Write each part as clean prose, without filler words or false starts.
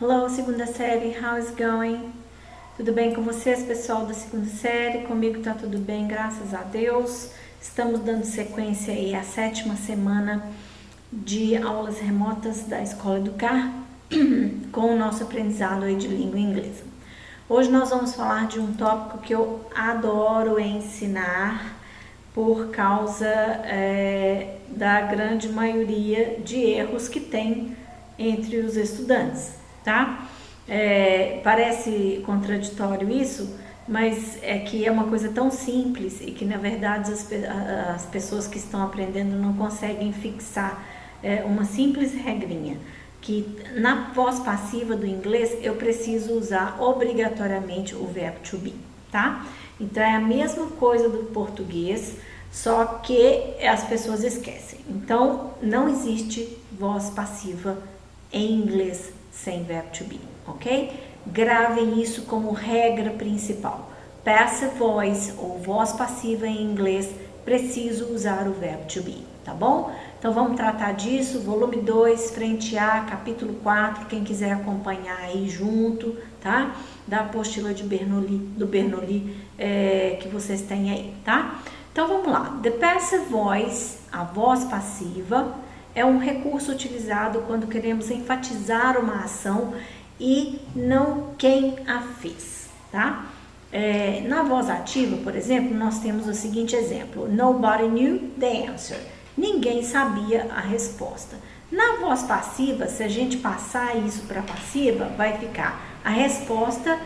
Hello, segunda série, how is going? Tudo bem com vocês, pessoal da segunda série? Comigo tá tudo bem, graças a Deus. Estamos dando sequência aí à 7ª semana de aulas remotas da Escola Educar com o nosso aprendizado aí de língua inglesa. Hoje nós vamos falar de um tópico que eu adoro ensinar por causa da grande maioria de erros que tem entre os estudantes, tá? Parece contraditório isso, mas é que é uma coisa tão simples e que na verdade as pessoas que estão aprendendo não conseguem fixar uma simples regrinha, que na voz passiva do inglês eu preciso usar obrigatoriamente o verbo to be, tá? Então é a mesma coisa do português, só que as pessoas esquecem. Então não existe voz passiva em inglês sem verbo to be, ok? Gravem isso como regra principal. Passive voice ou voz passiva em inglês, preciso usar o verbo to be, tá bom? Então vamos tratar disso, volume 2, frente A, capítulo 4, quem quiser acompanhar aí junto, tá? Da apostila de Bernoulli que vocês têm aí, tá? Então vamos lá. The passive voice, a voz passiva, é um recurso utilizado quando queremos enfatizar uma ação e não quem a fez, tá? Na voz ativa, por exemplo, nós temos o seguinte exemplo: Nobody knew the answer. Ninguém sabia a resposta. Na voz passiva, se a gente passar isso para passiva, vai ficar: a resposta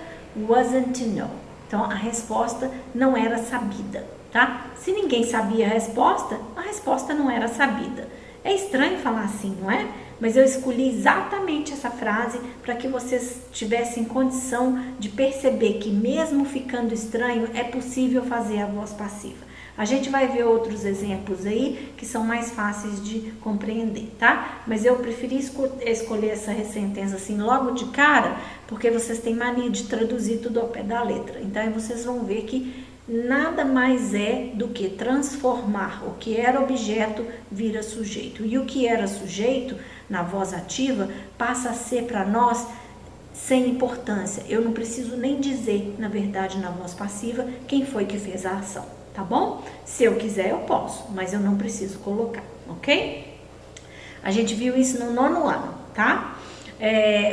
wasn't to know. Então, a resposta não era sabida, tá? Se ninguém sabia a resposta não era sabida. É estranho falar assim, não é? Mas eu escolhi exatamente essa frase para que vocês tivessem condição de perceber que mesmo ficando estranho, é possível fazer a voz passiva. A gente vai ver outros exemplos aí que são mais fáceis de compreender, tá? Mas eu preferi escolher essa sentença assim logo de cara, porque vocês têm mania de traduzir tudo ao pé da letra. Então aí vocês vão ver que nada mais é do que transformar o que era objeto vira sujeito. E o que era sujeito na voz ativa passa a ser para nós sem importância. Eu não preciso nem dizer, na verdade, na voz passiva, quem foi que fez a ação, tá bom? Se eu quiser eu posso, mas eu não preciso colocar, ok? A gente viu isso no 9º ano, tá?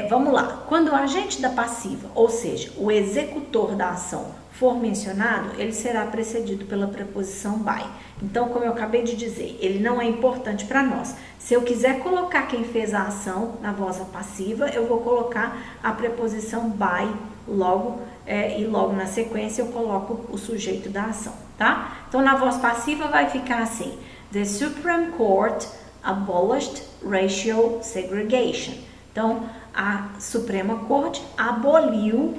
Vamos lá. Quando o agente da passiva, ou seja, o executor da ação, for mencionado, ele será precedido pela preposição by. Então, como eu acabei de dizer, ele não é importante para nós. Se eu quiser colocar quem fez a ação na voz passiva, eu vou colocar a preposição by logo, e logo na sequência eu coloco o sujeito da ação, tá? Então, na voz passiva vai ficar assim: The Supreme Court abolished racial segregation. Então, a Suprema Corte aboliu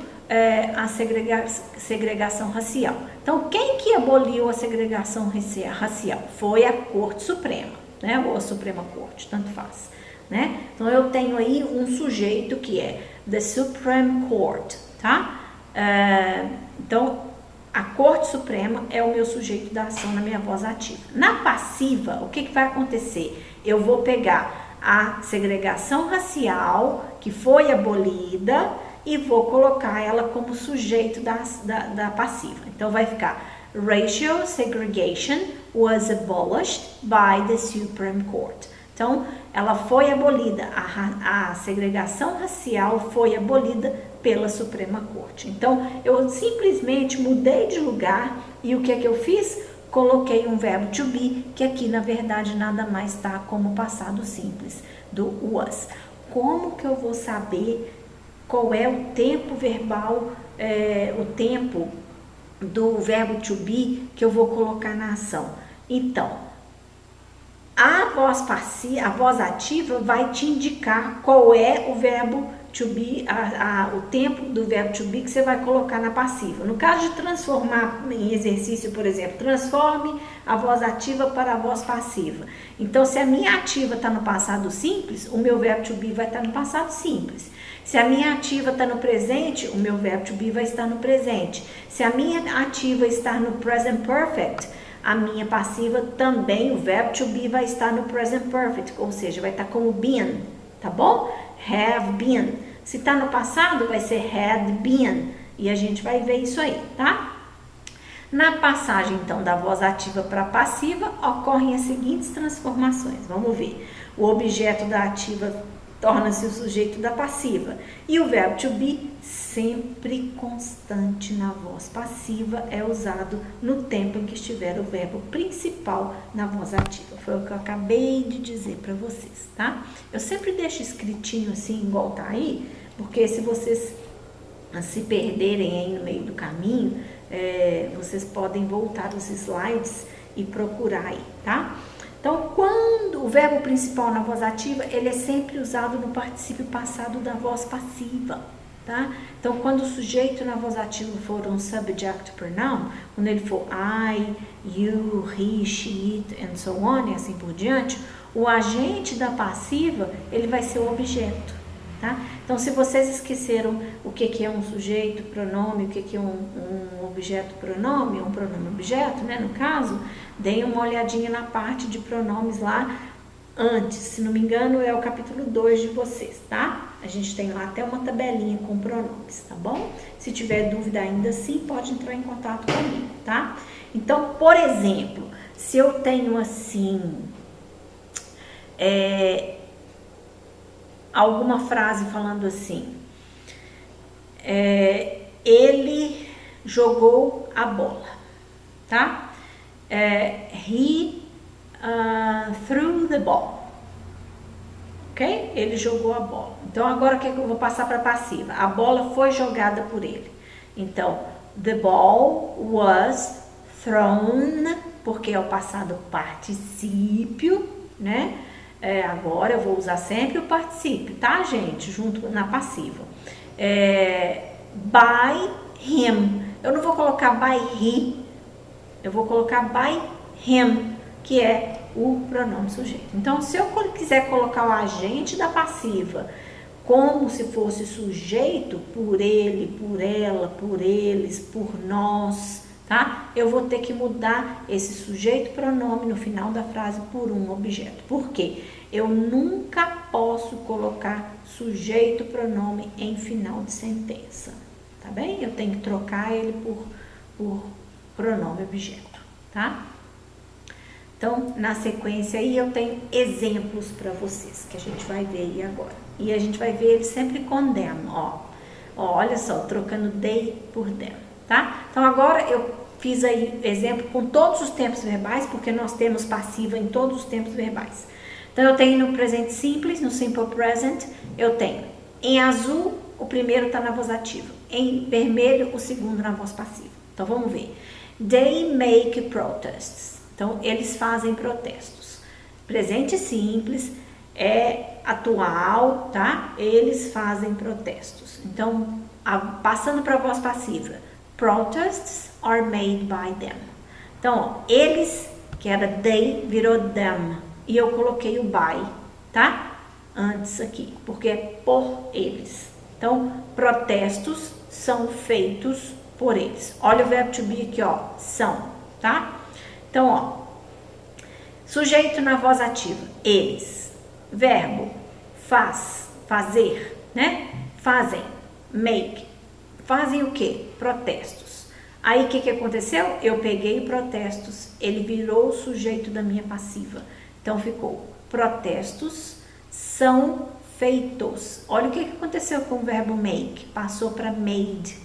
a segregação racial. Então, quem que aboliu a segregação racial? Foi a Corte Suprema, né? Ou a Suprema Corte, tanto faz, né? Então, eu tenho aí um sujeito que é The Supreme Court, tá? Então, a Corte Suprema é o meu sujeito da ação na minha voz ativa. Na passiva, o que vai acontecer? Eu vou pegar a segregação racial que foi abolida e vou colocar ela como sujeito da passiva. Então, vai ficar: Racial segregation was abolished by the Supreme Court. Então, ela foi abolida, a segregação racial foi abolida pela Suprema Corte. Então, eu simplesmente mudei de lugar e o que é que eu fiz? Coloquei um verbo to be, que aqui, na verdade, nada mais está como passado simples do was. Como que eu vou saber qual é o tempo verbal, o tempo do verbo to be que eu vou colocar na ação? Então, a voz ativa vai te indicar qual é o verbo to be, o tempo do verbo to be que você vai colocar na passiva. No caso de transformar em exercício, por exemplo, transforme a voz ativa para a voz passiva. Então, se a minha ativa está no passado simples, o meu verbo to be vai estar no passado simples. Se a minha ativa está no presente, o meu verbo to be vai estar no presente. Se a minha ativa está no present perfect, a minha passiva também, o verbo to be vai estar no present perfect, ou seja, vai estar como been, tá bom? Have been. Se tá no passado, vai ser had been. E a gente vai ver isso aí, tá? Na passagem, então, da voz ativa para passiva, ocorrem as seguintes transformações. Vamos ver. O objeto da ativa torna-se o sujeito da passiva. E o verbo to be, sempre constante na voz passiva, é usado no tempo em que estiver o verbo principal na voz ativa. Foi o que eu acabei de dizer para vocês, tá? Eu sempre deixo escritinho assim, igual tá aí, porque se vocês se perderem aí no meio do caminho, vocês podem voltar os slides e procurar aí, tá? Então, quando o verbo principal na voz ativa, ele é sempre usado no particípio passado da voz passiva, tá? Então, quando o sujeito na voz ativa for um subject pronoun, quando ele for I, you, he, she, it, and so on, e assim por diante, o agente da passiva, ele vai ser o objeto, tá? Então, se vocês esqueceram o que é um sujeito, pronome, o que é um objeto, pronome, um pronome objeto, né, no caso, deem uma olhadinha na parte de pronomes lá antes, se não me engano é o capítulo 2 de vocês, tá? A gente tem lá até uma tabelinha com pronomes, tá bom? Se tiver dúvida ainda assim, pode entrar em contato comigo, tá? Então, por exemplo, se eu tenho assim, alguma frase falando assim, ele jogou a bola, tá? He threw the ball, ok? Ele jogou a bola. Então agora o que eu vou passar para passiva? A bola foi jogada por ele. Então, the ball was thrown, porque é o passado particípio, né? Agora eu vou usar sempre o particípio, tá, gente? Junto na passiva. By him. Eu não vou colocar by he, eu vou colocar by him, que é o pronome sujeito. Então, se eu quiser colocar o agente da passiva como se fosse sujeito, por ele, por ela, por eles, por nós, tá? Eu vou ter que mudar esse sujeito pronome no final da frase por um objeto. Por quê? Eu nunca posso colocar sujeito pronome em final de sentença, tá bem? Eu tenho que trocar ele por pronome objeto, tá? Então, na sequência aí eu tenho exemplos para vocês, que a gente vai ver aí agora. E a gente vai ver ele sempre com them, ó. Olha só, trocando they por them, tá? Então, agora eu fiz aí exemplo com todos os tempos verbais, porque nós temos passiva em todos os tempos verbais. Então, eu tenho no presente simples, no simple present, eu tenho em azul, o primeiro está na voz ativa. Em vermelho, o segundo na voz passiva. Então, vamos ver. They make protests. Então, eles fazem protestos. Presente simples é atual, tá? Eles fazem protestos. Então, passando para a voz passiva. Protests are made by them. Então, ó, eles, que era they, virou them. E eu coloquei o by, tá? Antes aqui, porque é por eles. Então, protestos são feitos por eles. Olha o verbo to be aqui, ó, são, tá? Então, ó, sujeito na voz ativa, eles. Verbo, faz, fazer, né? Fazem, make. Fazem o quê? Protestos. Aí, o que aconteceu? Eu peguei protestos, ele virou o sujeito da minha passiva. Então, ficou protestos são feitos. Olha o que aconteceu com o verbo make. Passou para made,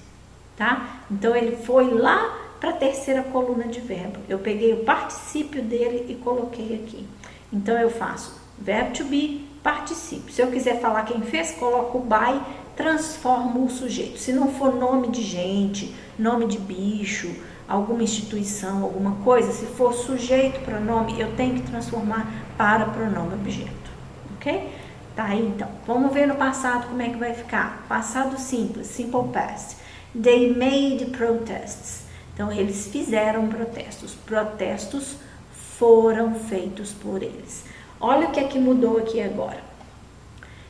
tá? Então, ele foi lá para a terceira coluna de verbo. Eu peguei o particípio dele e coloquei aqui. Então, eu faço verbo to be, particípio. Se eu quiser falar quem fez, coloco o by, transformo o sujeito. Se não for nome de gente, nome de bicho, alguma instituição, alguma coisa, se for sujeito, pronome, eu tenho que transformar para pronome objeto, ok? Tá aí, então. Vamos ver no passado como é que vai ficar. Passado simples, simple past. They made protests. Então, eles fizeram protestos. Protestos foram feitos por eles. Olha o que é que mudou aqui agora.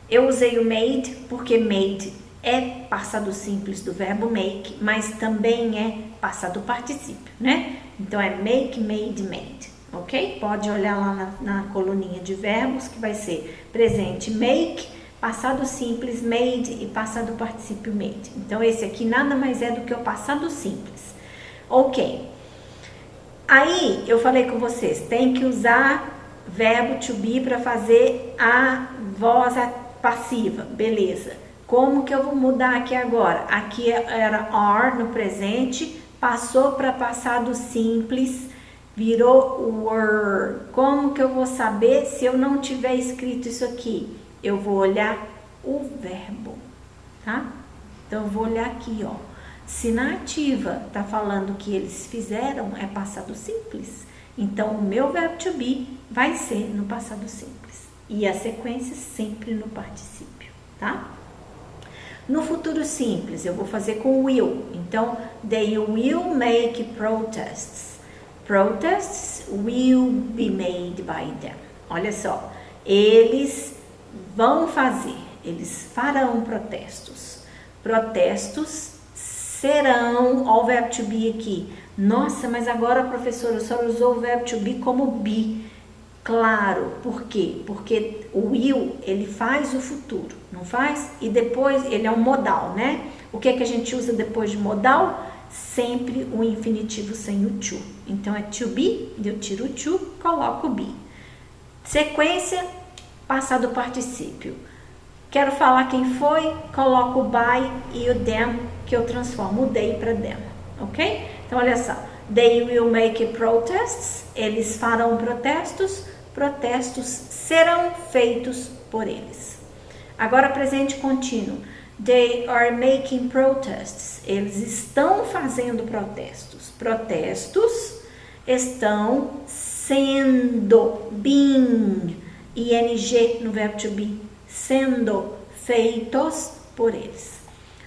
Eu usei o made, porque made é passado simples do verbo make, mas também é passado particípio, né? Então, é make, made, made, ok? Pode olhar lá na coluninha de verbos, que vai ser presente make, passado simples made e passado particípio made. Então esse aqui nada mais é do que o passado simples. Ok. Aí eu falei com vocês, tem que usar verbo to be para fazer a voz passiva, beleza. Como que eu vou mudar aqui agora? Aqui era are no presente, passou para passado simples, virou were. Como que eu vou saber se eu não tiver escrito isso aqui? Eu vou olhar o verbo, tá? Então eu vou olhar aqui, ó. Se na ativa tá falando que eles fizeram, é passado simples. Então o meu verbo to be vai ser no passado simples. E a sequência sempre no particípio, tá? No futuro simples, eu vou fazer com will. Então, they will make protests. Protests will be made by them. Olha só, eles vão fazer, eles farão protestos. Protestos serão, ó o verbo to be aqui. Nossa, mas agora a professora só usou o verbo to be como be. Claro, por quê? Porque o will, ele faz o futuro, não faz? E depois, ele é um modal, né? O que é que a gente usa depois de modal? Sempre o infinitivo sem o to. Então, é to be, eu tiro o to, coloco o be. Sequência, passado particípio. Quero falar quem foi, coloco o by e o them, que eu transformo o they para them, ok? Então, olha só. They will make protests, eles farão protestos, protestos serão feitos por eles. Agora, presente contínuo. They are making protests, eles estão fazendo protestos. Protestos estão sendo, being, ing no verbo to be, sendo feitos por eles.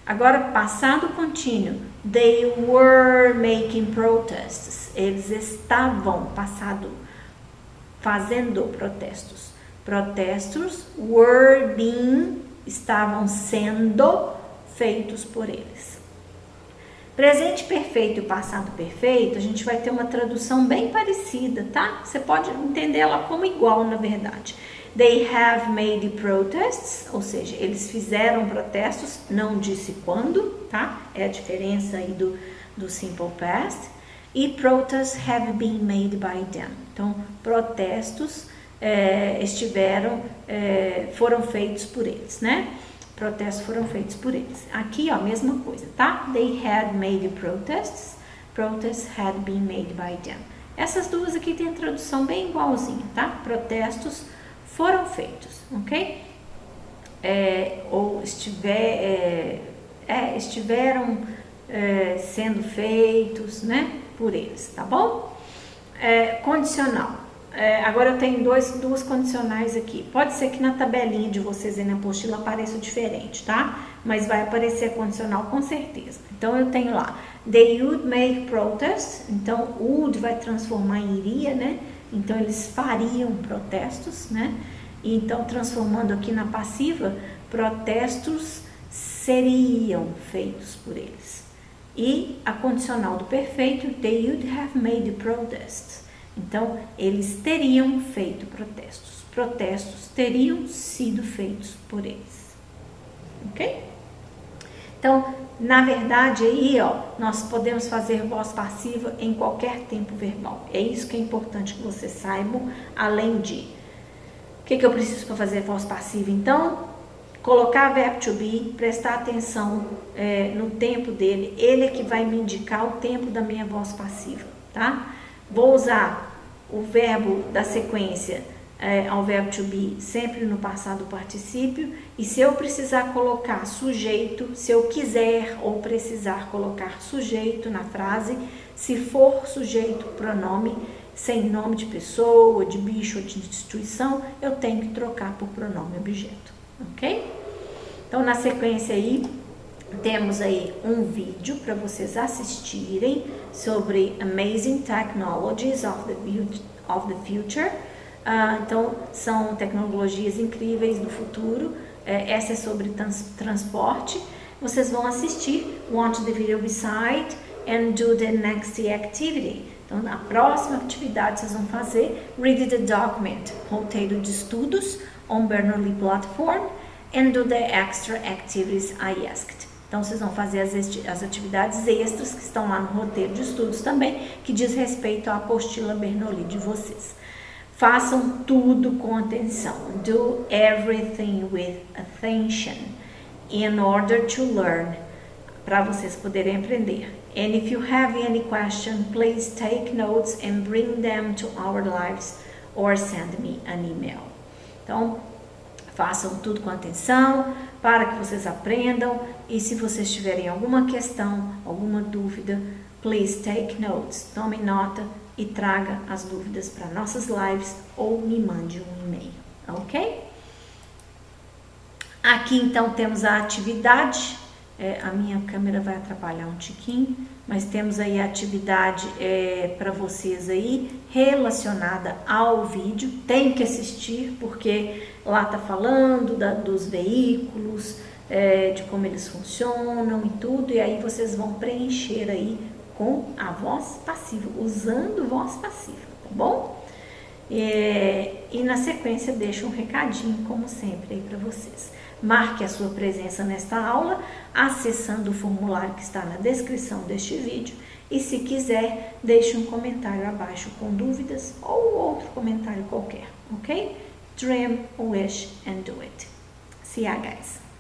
Agora, passado contínuo, they were making protests. Eles estavam, passado, fazendo protestos. Protestos were being, estavam sendo feitos por eles. Presente perfeito e passado perfeito, a gente vai ter uma tradução bem parecida, tá? Você pode entender ela como igual, na verdade. They have made protests, ou seja, eles fizeram protestos, não disse quando, tá? É a diferença aí do simple past. E protests have been made by them. Então, protestos foram feitos por eles, né? Protestos foram feitos por eles. Aqui, ó, mesma coisa, tá? They had made protests, protests had been made by them. Essas duas aqui tem a tradução bem igualzinha, tá? Protestos foram feitos, ok? Estiveram sendo feitos, né? Por eles, tá bom? Condicional. Agora eu tenho duas condicionais aqui. Pode ser que na tabelinha de vocês aí na apostila apareça diferente, tá? Mas vai aparecer condicional com certeza. Então eu tenho lá, they would make protests. Então would vai transformar em iria, né? Então eles fariam protestos, né? E então transformando aqui na passiva, protestos seriam feitos por eles. E a condicional do perfeito, they would have made protests. Então, eles teriam feito protestos. Protestos teriam sido feitos por eles. Ok? Então, na verdade, aí, ó, nós podemos fazer voz passiva em qualquer tempo verbal. É isso que é importante que vocês saibam, além de... O que eu preciso para fazer voz passiva, então? Colocar verbo to be, prestar atenção no tempo dele. Ele é que vai me indicar o tempo da minha voz passiva, tá? Vou usar o verbo da sequência ao verbo to be sempre no passado particípio. E se eu precisar colocar sujeito, se eu quiser ou precisar colocar sujeito na frase, se for sujeito pronome, sem nome de pessoa, de bicho ou de instituição, eu tenho que trocar por pronome objeto, ok? Então, na sequência aí, temos aí um vídeo para vocês assistirem sobre Amazing Technologies of the Future. Então, são tecnologias incríveis do futuro. Essa é sobre transporte. Vocês vão assistir, watch the video beside and do the next activity. Então, na próxima atividade vocês vão fazer read the document, roteiro de estudos on Bernoulli Platform, and do the extra activities I asked. Então, vocês vão fazer as atividades extras que estão lá no roteiro de estudos também, que diz respeito à apostila Bernoulli de vocês. Façam tudo com atenção. Do everything with attention in order to learn, para vocês poderem aprender. And if you have any question, please take notes and bring them to our lives or send me an email. Então, façam tudo com atenção para que vocês aprendam, e se vocês tiverem alguma questão, alguma dúvida, please take notes, tome nota e traga as dúvidas para nossas lives ou me mande um e-mail, ok? Aqui então temos a atividade, a minha câmera vai atrapalhar um tiquinho, mas temos aí a atividade para vocês aí relacionada ao vídeo. Tem que assistir porque lá tá falando dos veículos, de como eles funcionam e tudo, e aí vocês vão preencher aí com a voz passiva, usando voz passiva, tá bom? E na sequência deixo um recadinho, como sempre, aí para vocês. Marque a sua presença nesta aula acessando o formulário que está na descrição deste vídeo, e se quiser, deixe um comentário abaixo com dúvidas ou outro comentário qualquer, ok? Dream, wish and do it. See ya, guys!